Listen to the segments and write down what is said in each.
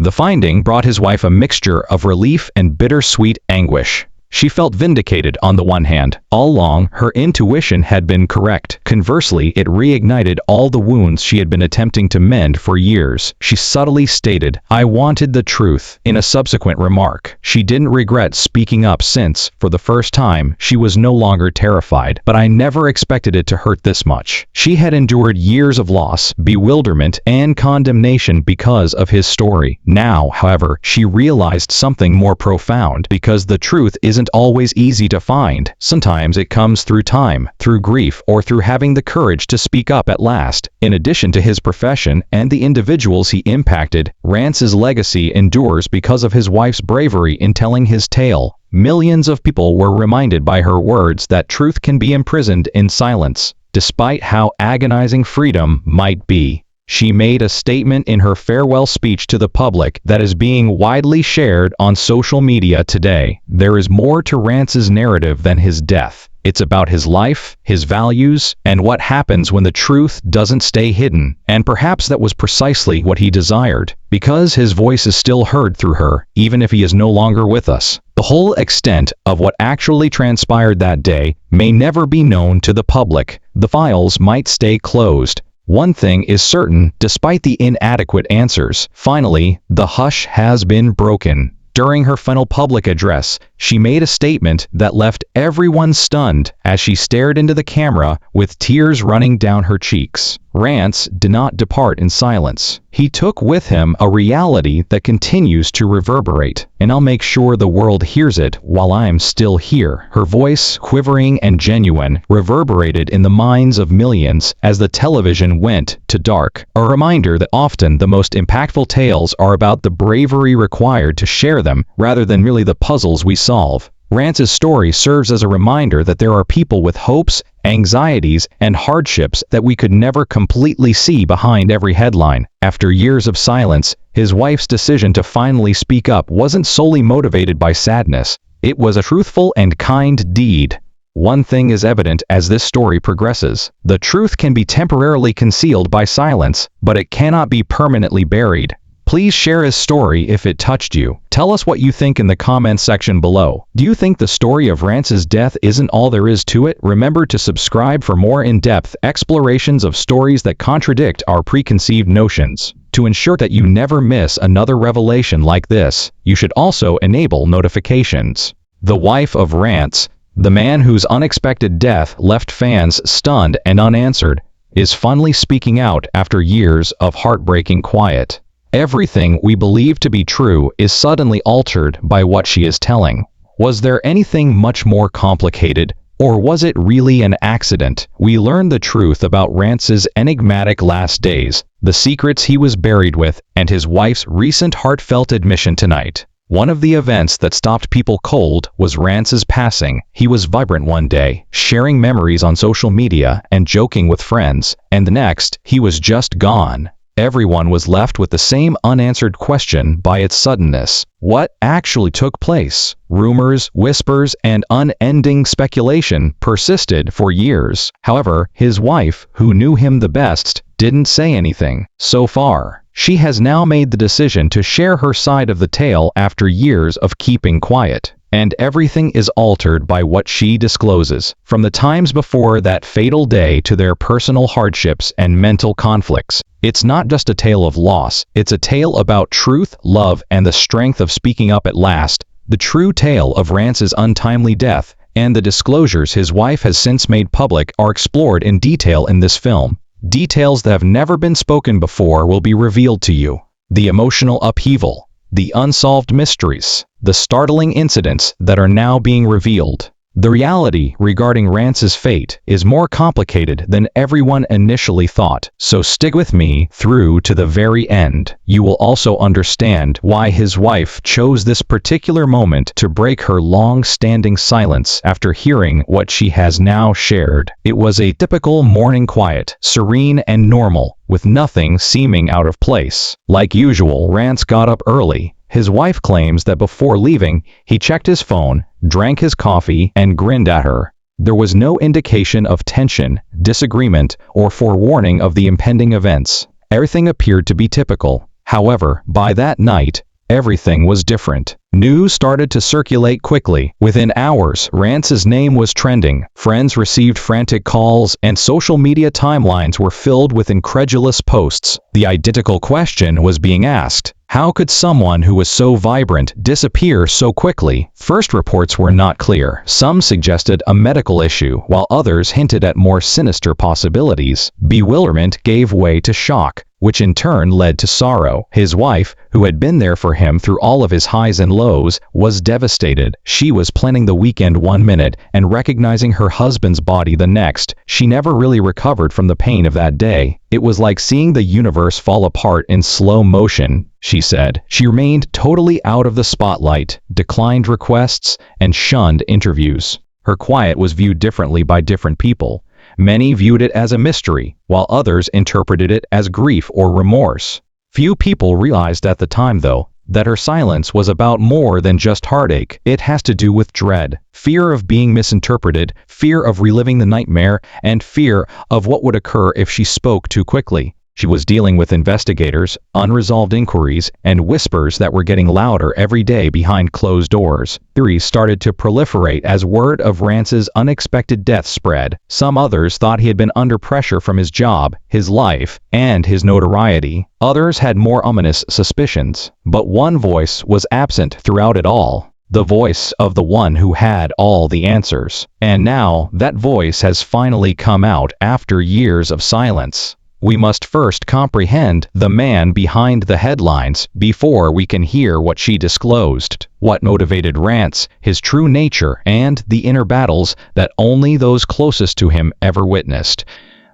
The finding brought his wife a mixture of relief and bittersweet anguish. She felt vindicated on the one hand. All along, her intuition had been correct. Conversely, it reignited all the wounds she had been attempting to mend for years. She subtly stated, "I wanted the truth," in a subsequent remark. She didn't regret speaking up since, for the first time, she was no longer terrified. "But I never expected it to hurt this much." She had endured years of loss, bewilderment, and condemnation because of his story. Now, however, she realized something more profound, because the truth isn't always easy to find. Sometimes it comes through time, through grief, or through having the courage to speak up at last. In addition to his profession and the individuals he impacted, Rance's legacy endures because of his wife's bravery in telling his tale. Millions of people were reminded by her words that truth can be imprisoned in silence, despite how agonizing freedom might be. She made a statement in her farewell speech to the public that is being widely shared on social media today. There is more to Rance's narrative than his death. It's about his life, his values, and what happens when the truth doesn't stay hidden. And perhaps that was precisely what he desired, because his voice is still heard through her, even if he is no longer with us. The whole extent of what actually transpired that day may never be known to the public. The files might stay closed. One thing is certain, despite the inadequate answers, finally, the hush has been broken. During her final public address, she made a statement that left everyone stunned as she stared into the camera with tears running down her cheeks. Rance did not depart in silence. He took with him a reality that continues to reverberate, and I'll make sure the world hears it while I'm still here. Her voice, quivering and genuine, reverberated in the minds of millions as the television went to dark. A reminder that often the most impactful tales are about the bravery required to share them, rather than merely the puzzles we solve. Rance's story serves as a reminder that there are people with hopes, anxieties, and hardships that we could never completely see behind every headline. After years of silence, his wife's decision to finally speak up wasn't solely motivated by sadness. It was a truthful and kind deed. One thing is evident as this story progresses. The truth can be temporarily concealed by silence, but it cannot be permanently buried. Please share his story if it touched you. Tell us what you think in the comments section below. Do you think the story of Rance's death isn't all there is to it? Remember to subscribe for more in-depth explorations of stories that contradict our preconceived notions. To ensure that you never miss another revelation like this, you should also enable notifications. The wife of Rance, the man whose unexpected death left fans stunned and unanswered, is finally speaking out after years of heartbreaking quiet. Everything we believe to be true is suddenly altered by what she is telling. Was there anything much more complicated, or was it really an accident? We learn the truth about Rance's enigmatic last days, the secrets he was buried with, and his wife's recent heartfelt admission tonight. One of the events that stopped people cold was Rance's passing. He was vibrant one day, sharing memories on social media and joking with friends, and the next, he was just gone. Everyone was left with the same unanswered question by its suddenness. What actually took place? Rumors, whispers, and unending speculation persisted for years. However, his wife, who knew him the best, didn't say anything. So far, she has now made the decision to share her side of the tale after years of keeping quiet. And everything is altered by what she discloses, from the times before that fatal day to their personal hardships and mental conflicts. It's not just a tale of loss, it's a tale about truth, love, and the strength of speaking up at last. The true tale of Rance's untimely death, and the disclosures his wife has since made public, are explored in detail in this film. Details that have never been spoken before will be revealed to you. The emotional upheaval, the unsolved mysteries, the startling incidents that are now being revealed. The reality regarding Rance's fate is more complicated than everyone initially thought, so stick with me through to the very end. You will also understand why his wife chose this particular moment to break her long-standing silence after hearing what she has now shared. It was a typical morning quiet, serene and normal, with nothing seeming out of place. Like usual, Rance got up early. His wife claims that before leaving, he checked his phone, drank his coffee, and grinned at her. There was no indication of tension, disagreement, or forewarning of the impending events. Everything appeared to be typical. However, by that night, everything was different. News started to circulate quickly. Within hours, Rance's name was trending. Friends received frantic calls, and social media timelines were filled with incredulous posts. The identical question was being asked: how could someone who was so vibrant disappear so quickly? First reports were not clear. Some suggested a medical issue, while others hinted at more sinister possibilities. Bewilderment gave way to shock, which in turn led to sorrow. His wife, who had been there for him through all of his highs and lows, was devastated. She was planning the weekend one minute and recognizing her husband's body the next. She never really recovered from the pain of that day. It was like seeing the universe fall apart in slow motion, she said. She remained totally out of the spotlight, declined requests, and shunned interviews. Her quiet was viewed differently by different people. Many viewed it as a mystery, while others interpreted it as grief or remorse. Few people realized at the time, though, that her silence was about more than just heartache. It has to do with dread, fear of being misinterpreted, fear of reliving the nightmare, and fear of what would occur if she spoke too quickly. She was dealing with investigators, unresolved inquiries, and whispers that were getting louder every day behind closed doors. Theories started to proliferate as word of Rance's unexpected death spread. Some others thought he had been under pressure from his job, his life, and his notoriety. Others had more ominous suspicions. But one voice was absent throughout it all: the voice of the one who had all the answers. And now, that voice has finally come out after years of silence. We must first comprehend the man behind the headlines before we can hear what she disclosed, what motivated Rance, his true nature, and the inner battles that only those closest to him ever witnessed.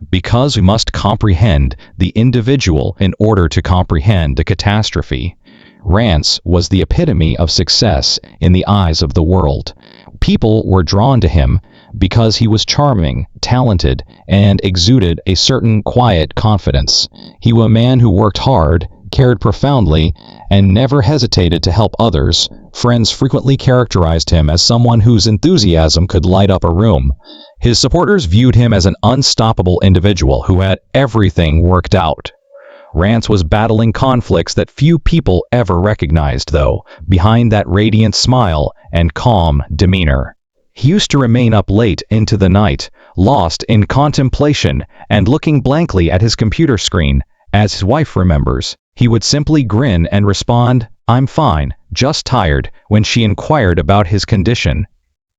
Because we must comprehend the individual in order to comprehend the catastrophe. Rance was the epitome of success in the eyes of the world. People were drawn to him because he was charming, talented, and exuded a certain quiet confidence. He was a man who worked hard, cared profoundly, and never hesitated to help others. Friends frequently characterized him as someone whose enthusiasm could light up a room. His supporters viewed him as an unstoppable individual who had everything worked out. Rance was battling conflicts that few people ever recognized, though, behind that radiant smile and calm demeanor. He used to remain up late into the night, lost in contemplation and looking blankly at his computer screen. As his wife remembers, he would simply grin and respond, "I'm fine, just tired," when she inquired about his condition.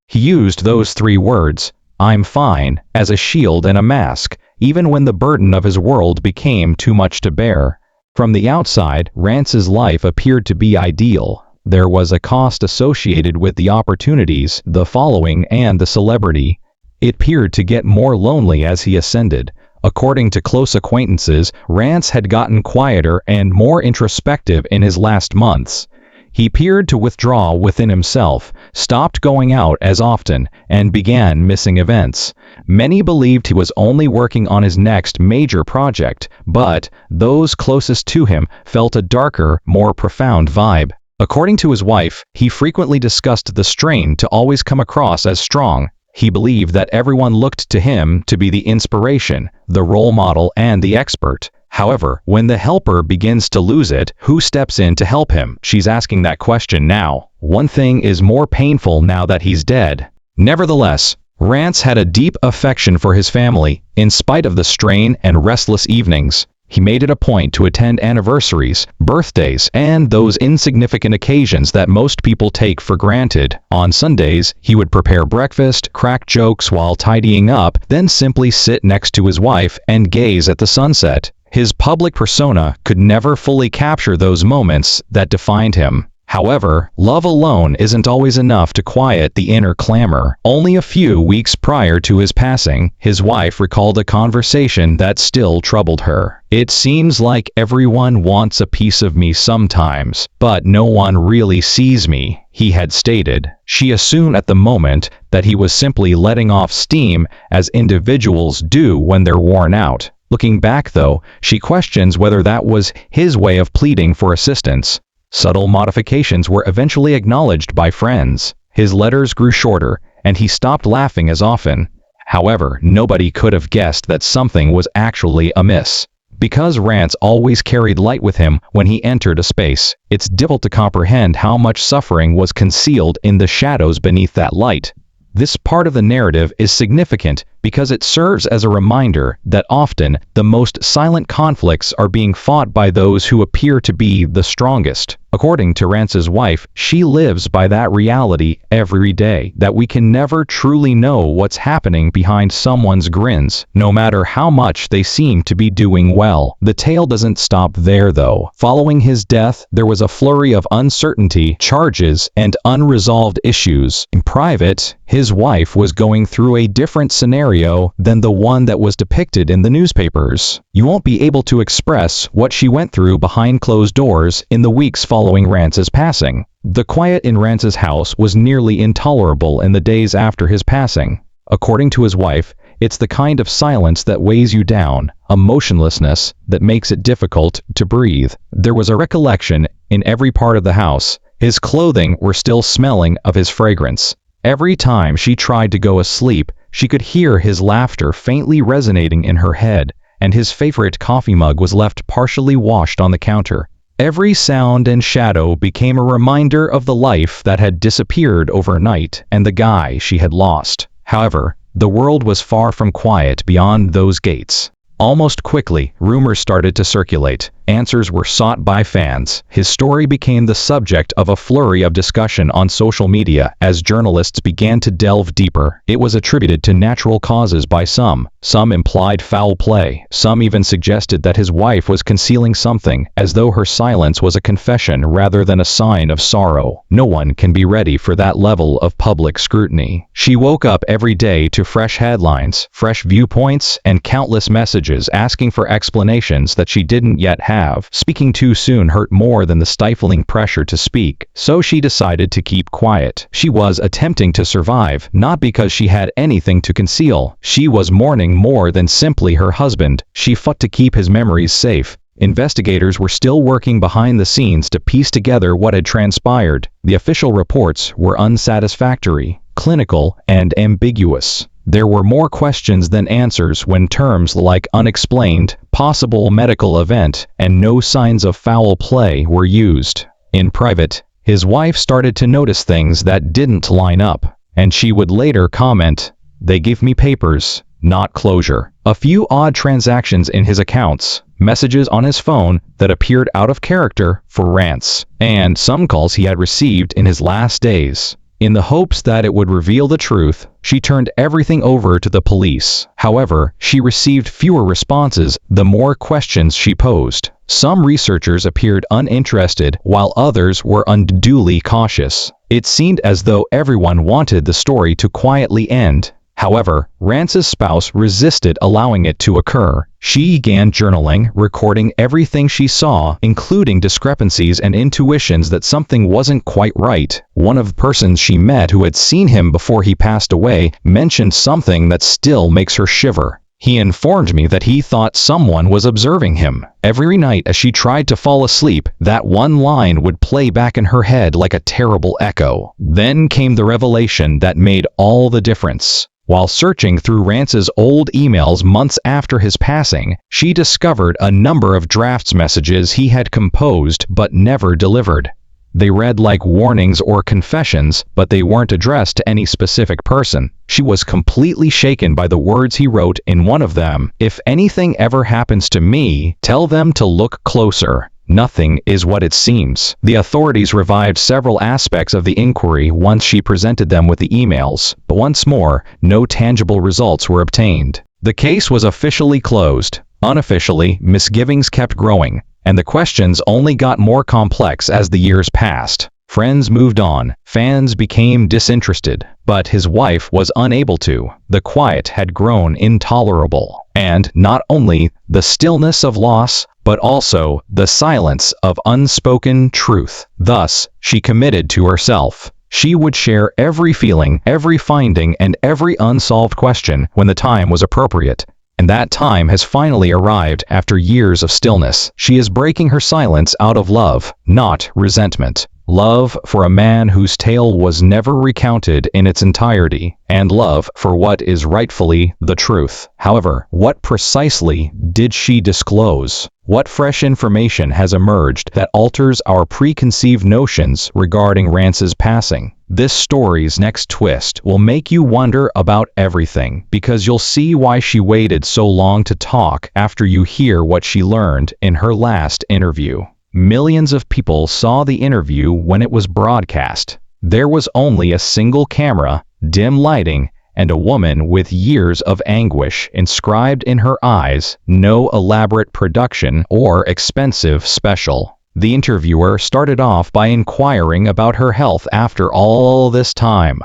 He used those three words, "I'm fine," as a shield and a mask, even when the burden of his world became too much to bear. From the outside, Rance's life appeared to be ideal. There was a cost associated with the opportunities, the following, and the celebrity. It appeared to get more lonely as he ascended. According to close acquaintances, Rance had gotten quieter and more introspective in his last months. He appeared to withdraw within himself, stopped going out as often, and began missing events. Many believed he was only working on his next major project, but those closest to him felt a darker, more profound vibe. According to his wife, he frequently discussed the strain to always come across as strong. He believed that everyone looked to him to be the inspiration, the role model, and the expert. However, when the helper begins to lose it, who steps in to help him? She's asking that question now. One thing is more painful now that he's dead. Nevertheless, Rance had a deep affection for his family, in spite of the strain and restless evenings. He made it a point to attend anniversaries, birthdays, and those insignificant occasions that most people take for granted. On Sundays, he would prepare breakfast, crack jokes while tidying up, then simply sit next to his wife and gaze at the sunset. His public persona could never fully capture those moments that defined him. However, love alone isn't always enough to quiet the inner clamor. Only a few weeks prior to his passing, his wife recalled a conversation that still troubled her. "It seems like everyone wants a piece of me sometimes, but no one really sees me," he had stated. She assumed at the moment that he was simply letting off steam, as individuals do when they're worn out. Looking back, though, she questions whether that was his way of pleading for assistance. Subtle modifications were eventually acknowledged by friends. His letters grew shorter, and he stopped laughing as often. However, nobody could have guessed that something was actually amiss. Because Rance always carried light with him when he entered a space, it's difficult to comprehend how much suffering was concealed in the shadows beneath that light. This part of the narrative is significant because it serves as a reminder that often the most silent conflicts are being fought by those who appear to be the strongest. According to Rance's wife, she lives by that reality every day, that we can never truly know what's happening behind someone's grins, no matter how much they seem to be doing well. The tale doesn't stop there though. Following his death, there was a flurry of uncertainty, charges, and unresolved issues. In private, his wife was going through a different scenario than the one that was depicted in the newspapers. You won't be able to express what she went through behind closed doors in the weeks following Rance's passing. The quiet in Rance's house was nearly intolerable in the days after his passing. According to his wife, it's the kind of silence that weighs you down, a motionlessness that makes it difficult to breathe. There was a recollection in every part of the house. His clothing were still smelling of his fragrance. Every time she tried to go asleep, she could hear his laughter faintly resonating in her head, and his favorite coffee mug was left partially washed on the counter. Every sound and shadow became a reminder of the life that had disappeared overnight and the guy she had lost. However, the world was far from quiet beyond those gates. Almost quickly, rumors started to circulate. Answers were sought by fans. His story became the subject of a flurry of discussion on social media as journalists began to delve deeper. It was attributed to natural causes by some implied foul play. Some even suggested that his wife was concealing something, as though her silence was a confession rather than a sign of sorrow. No one can be ready for that level of public scrutiny. She woke up every day to fresh headlines, fresh viewpoints, and countless messages asking for explanations that she didn't yet have. Speaking too soon hurt more than the stifling pressure to speak, so she decided to keep quiet. She was attempting to survive, not because she had anything to conceal. She was mourning more than simply her husband. She fought to keep his memories safe. Investigators were still working behind the scenes to piece together what had transpired. The official reports were unsatisfactory, clinical, and ambiguous. There were more questions than answers when terms like unexplained, possible medical event, and no signs of foul play were used. In private, his wife started to notice things that didn't line up, and she would later comment, "They give me papers, not closure." A few odd transactions in his accounts, messages on his phone that appeared out of character for Rance, and some calls he had received in his last days. In the hopes that it would reveal the truth, she turned everything over to the police. However, she received fewer responses the more questions she posed. Some researchers appeared uninterested, while others were unduly cautious. It seemed as though everyone wanted the story to quietly end. However, Rance's spouse resisted allowing it to occur. She began journaling, recording everything she saw, including discrepancies and intuitions that something wasn't quite right. One of the persons she met who had seen him before he passed away mentioned something that still makes her shiver. He informed me that he thought someone was observing him. Every night as she tried to fall asleep, that one line would play back in her head like a terrible echo. Then came the revelation that made all the difference. While searching through Rance's old emails months after his passing, she discovered a number of drafts messages he had composed but never delivered. They read like warnings or confessions, but they weren't addressed to any specific person. She was completely shaken by the words he wrote in one of them. "If anything ever happens to me, tell them to look closer. Nothing is what it seems." The authorities revived several aspects of the inquiry once she presented them with the emails, but once more, no tangible results were obtained. The case was officially closed. Unofficially, misgivings kept growing, and the questions only got more complex as the years passed. Friends moved on, fans became disinterested, but his wife was unable to. The quiet had grown intolerable, and not only the stillness of loss, but also the silence of unspoken truth. Thus, she committed to herself. She would share every feeling, every finding, and every unsolved question when the time was appropriate. And that time has finally arrived after years of stillness. She is breaking her silence out of love, not resentment. Love for a man whose tale was never recounted in its entirety, and love for what is rightfully the truth. However, what precisely did she disclose? What fresh information has emerged that alters our preconceived notions regarding Rance's passing? This story's next twist will make you wonder about everything, because you'll see why she waited so long to talk after you hear what she learned in her last interview. Millions of people saw the interview when it was broadcast. There was only a single camera, dim lighting, and a woman with years of anguish inscribed in her eyes, no elaborate production or expensive special. The interviewer started off by inquiring about her health after all this time.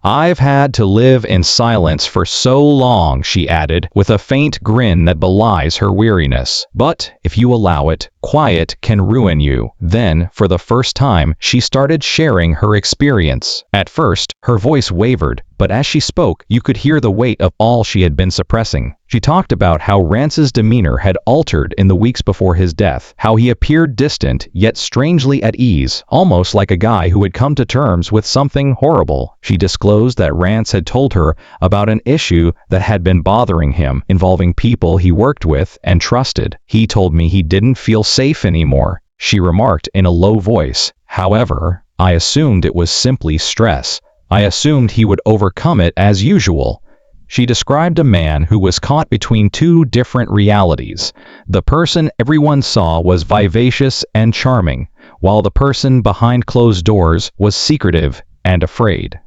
"I've had to live in silence for so long," she added, with a faint grin that belies her weariness. "But, if you allow it, quiet can ruin you." Then, for the first time, she started sharing her experience. At first, her voice wavered, but as she spoke, you could hear the weight of all she had been suppressing. She talked about how Rance's demeanor had altered in the weeks before his death, how he appeared distant yet strangely at ease, almost like a guy who had come to terms with something horrible. She disclosed that Rance had told her about an issue that had been bothering him, involving people he worked with and trusted. "He told me he didn't feel safe anymore," she remarked in a low voice. "However, I assumed it was simply stress. I assumed he would overcome it as usual." She described a man who was caught between two different realities. The person everyone saw was vivacious and charming, while the person behind closed doors was secretive and afraid.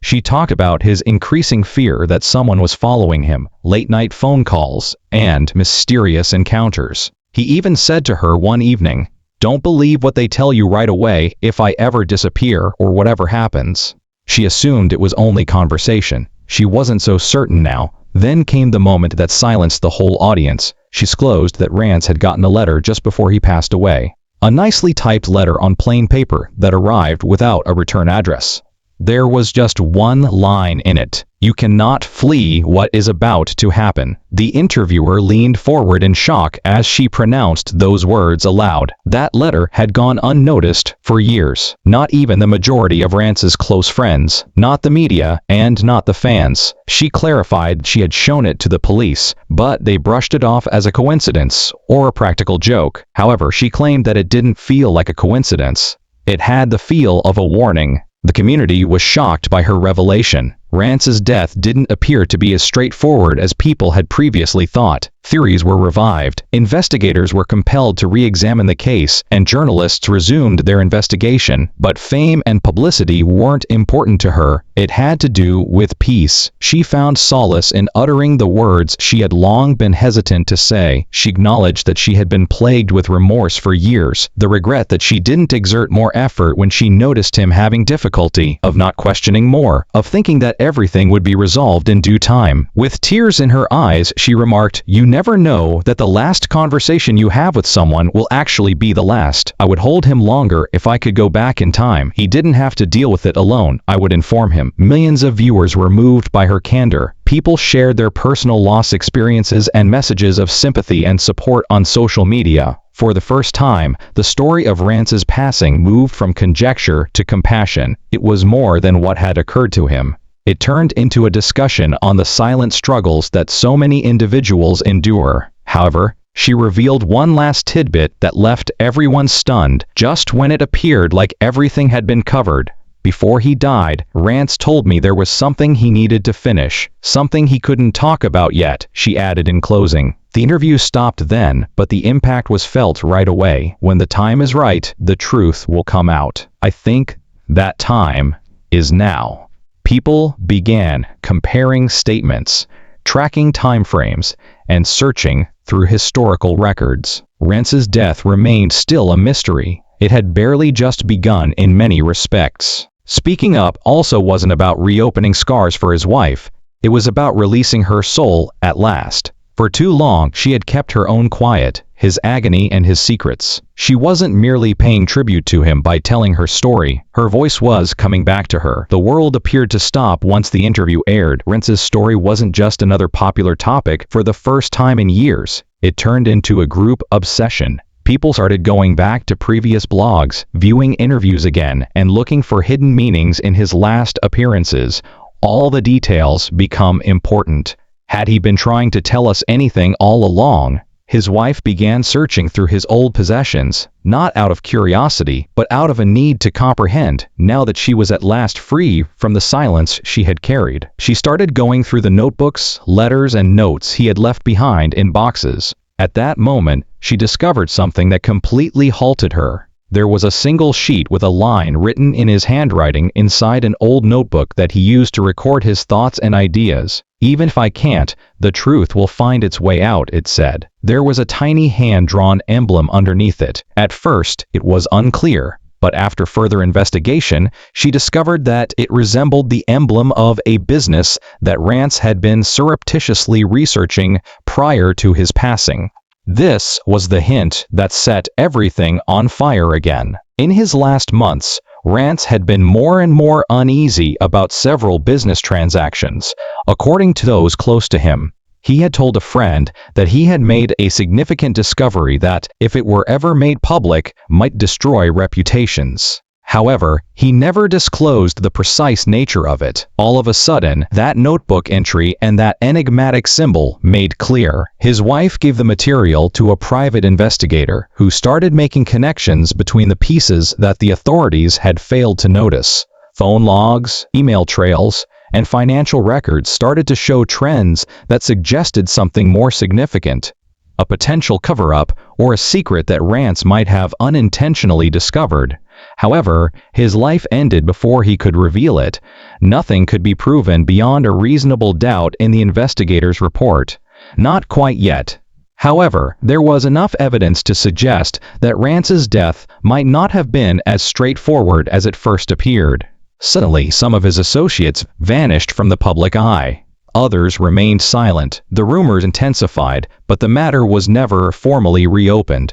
She talked about his increasing fear that someone was following him, late-night phone calls, and mysterious encounters. He even said to her one evening, "Don't believe what they tell you right away if I ever disappear or whatever happens." She assumed it was only conversation. She wasn't so certain now. Then came the moment that silenced the whole audience. She disclosed that Rance had gotten a letter just before he passed away. A nicely typed letter on plain paper that arrived without a return address. There was just one line in it: "You cannot flee what is about to happen." The interviewer leaned forward in shock as she pronounced those words aloud. That letter had gone unnoticed for years. Not even the majority of Rance's close friends, not the media, and not the fans. She clarified she had shown it to the police, but they brushed it off as a coincidence or a practical joke. However, she claimed that it didn't feel like a coincidence. It had the feel of a warning. The community was shocked by her revelation. Rance's death didn't appear to be as straightforward as people had previously thought. Theories were revived, investigators were compelled to re-examine the case, and journalists resumed their investigation. But fame and publicity weren't important to her. It had to do with peace. She found solace in uttering the words she had long been hesitant to say. She acknowledged that she had been plagued with remorse for years, the regret that she didn't exert more effort when she noticed him having difficulty, of not questioning more, of thinking that everything would be resolved in due time. With tears in her eyes, she remarked, "You never know that the last conversation you have with someone will actually be the last. I would hold him longer if I could go back in time. He didn't have to deal with it alone. I would inform him." Millions of viewers were moved by her candor. People shared their personal loss experiences and messages of sympathy and support on social media. For the first time, the story of Rance's passing moved from conjecture to compassion. It was more than what had occurred to him. It turned into a discussion on the silent struggles that so many individuals endure. However, she revealed one last tidbit that left everyone stunned, just when it appeared like everything had been covered. "Before he died, Rance told me there was something he needed to finish, something he couldn't talk about yet," she added in closing. The interview stopped then, but the impact was felt right away. When the time is right, the truth will come out. I think that time is now. People began comparing statements, tracking timeframes, and searching through historical records. Rance's death remained still a mystery. It had barely just begun in many respects. Speaking up also wasn't about reopening scars for his wife. It was about releasing her soul at last. For too long, she had kept her own quiet, his agony and his secrets. She wasn't merely paying tribute to him by telling her story. Her voice was coming back to her. The world appeared to stop once the interview aired. Rance's story wasn't just another popular topic. For the first time in years, it turned into a group obsession. People started going back to previous blogs, viewing interviews again, and looking for hidden meanings in his last appearances. All the details become important. Had he been trying to tell us anything all along? His wife began searching through his old possessions, not out of curiosity, but out of a need to comprehend, now that she was at last free from the silence she had carried. She started going through the notebooks, letters, and notes he had left behind in boxes. At that moment, she discovered something that completely halted her. There was a single sheet with a line written in his handwriting inside an old notebook that he used to record his thoughts and ideas. "Even if I can't, the truth will find its way out," it said. There was a tiny hand-drawn emblem underneath it. At first, it was unclear, but after further investigation, she discovered that it resembled the emblem of a business that Rance had been surreptitiously researching prior to his passing. This was the hint that set everything on fire again. In his last months, Rance had been more and more uneasy about several business transactions. According to those close to him, he had told a friend that he had made a significant discovery that, if it were ever made public, might destroy reputations. However, he never disclosed the precise nature of it. All of a sudden, that notebook entry and that enigmatic symbol made clear. His wife gave the material to a private investigator, who started making connections between the pieces that the authorities had failed to notice. Phone logs, email trails, and financial records started to show trends that suggested something more significant. A potential cover-up, or a secret that Rance might have unintentionally discovered. However, his life ended before he could reveal it. Nothing could be proven beyond a reasonable doubt in the investigator's report. Not quite yet. However, there was enough evidence to suggest that Rance's death might not have been as straightforward as it first appeared. Suddenly, some of his associates vanished from the public eye. Others remained silent. The rumors intensified, but the matter was never formally reopened.